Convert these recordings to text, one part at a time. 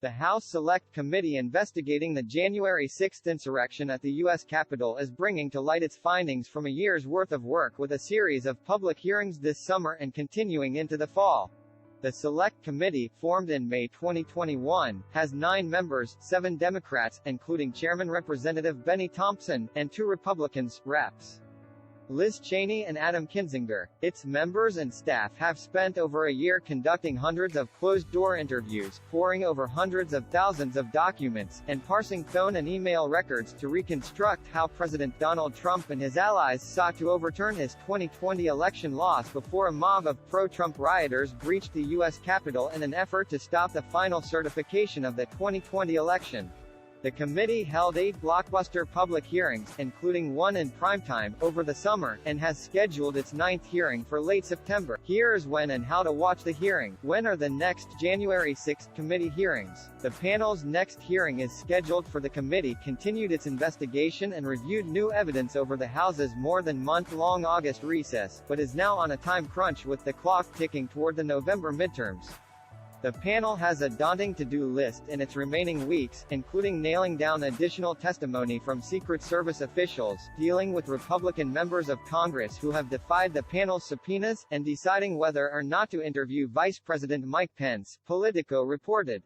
The House Select Committee investigating the January 6 insurrection at the U.S. Capitol is bringing to light its findings from a year's worth of work with a series of public hearings this summer and continuing into the fall. The Select Committee, formed in May 2021, has 9 members, 7 Democrats, including Chairman Representative Benny Thompson, and 2 Republicans, Reps. Liz Cheney and Adam Kinzinger. Its members and staff have spent over a year conducting hundreds of closed-door interviews, poring over hundreds of thousands of documents, and parsing phone and email records to reconstruct how President Donald Trump and his allies sought to overturn his 2020 election loss before a mob of pro-Trump rioters breached the U.S. Capitol in an effort to stop the final certification of the 2020 election. The committee held 8 blockbuster public hearings, including one in primetime, over the summer, and has scheduled its 9th hearing for late September. Here's when and how to watch the hearing. When are the next January 6 committee hearings? The panel's next hearing is scheduled for the committee continued its investigation and reviewed new evidence over the House's more than month-long August recess, but is now on a time crunch with the clock ticking toward the November midterms. The panel has a daunting to-do list in its remaining weeks, including nailing down additional testimony from Secret Service officials, dealing with Republican members of Congress who have defied the panel's subpoenas, and deciding whether or not to interview Vice President Mike Pence, Politico reported.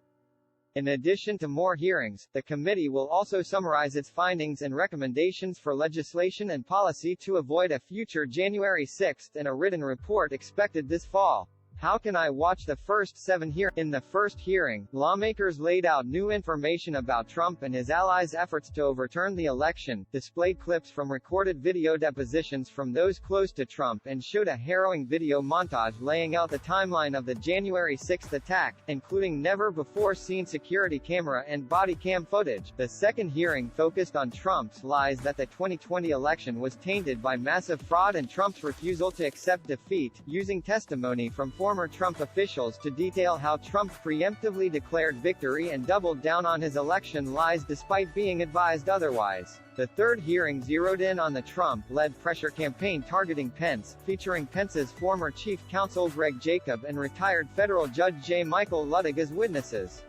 In addition to more hearings, the committee will also summarize its findings and recommendations for legislation and policy to avoid a future January 6 in a written report expected this fall. How can I watch the first 7 hearings? In the first hearing, lawmakers laid out new information about Trump and his allies' efforts to overturn the election, displayed clips from recorded video depositions from those close to Trump, and showed a harrowing video montage laying out the timeline of the January 6 attack, including never-before-seen security camera and body cam footage. The second hearing focused on Trump's lies that the 2020 election was tainted by massive fraud and Trump's refusal to accept defeat, using testimony from former Trump officials to detail how Trump preemptively declared victory and doubled down on his election lies despite being advised otherwise. The third hearing zeroed in on the Trump-led pressure campaign targeting Pence, featuring Pence's former chief counsel Greg Jacob and retired federal judge J. Michael Luttig as witnesses.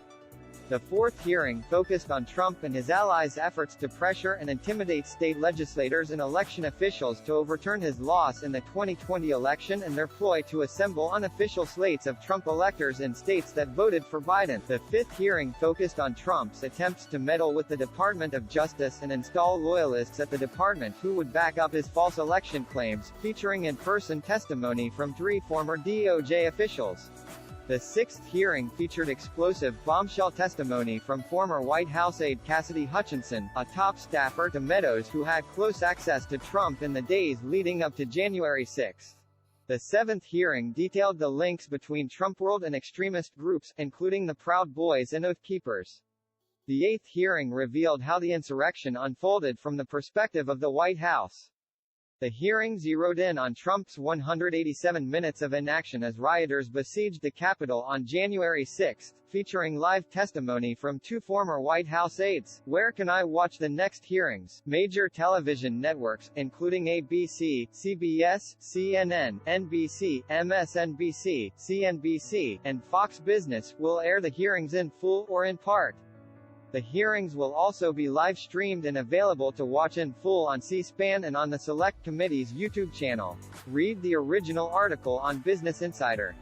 The fourth hearing focused on Trump and his allies' efforts to pressure and intimidate state legislators and election officials to overturn his loss in the 2020 election and their ploy to assemble unofficial slates of Trump electors in states that voted for Biden. The fifth hearing focused on Trump's attempts to meddle with the Department of Justice and install loyalists at the department who would back up his false election claims, featuring in-person testimony from 3 former DOJ officials. The sixth hearing featured explosive, bombshell testimony from former White House aide Cassidy Hutchinson, a top staffer to Meadows who had close access to Trump in the days leading up to January 6. The seventh hearing detailed the links between Trump world and extremist groups, including the Proud Boys and Oath Keepers. The eighth hearing revealed how the insurrection unfolded from the perspective of the White House. The hearing zeroed in on Trump's 187 minutes of inaction as rioters besieged the Capitol on January 6, featuring live testimony from 2 former White House aides. Where can I watch the next hearings? Major television networks, including ABC, CBS, CNN, NBC, MSNBC, CNBC, and Fox Business, will air the hearings in full or in part. The hearings will also be live-streamed and available to watch in full on C-SPAN and on the Select Committee's YouTube channel. Read the original article on Business Insider.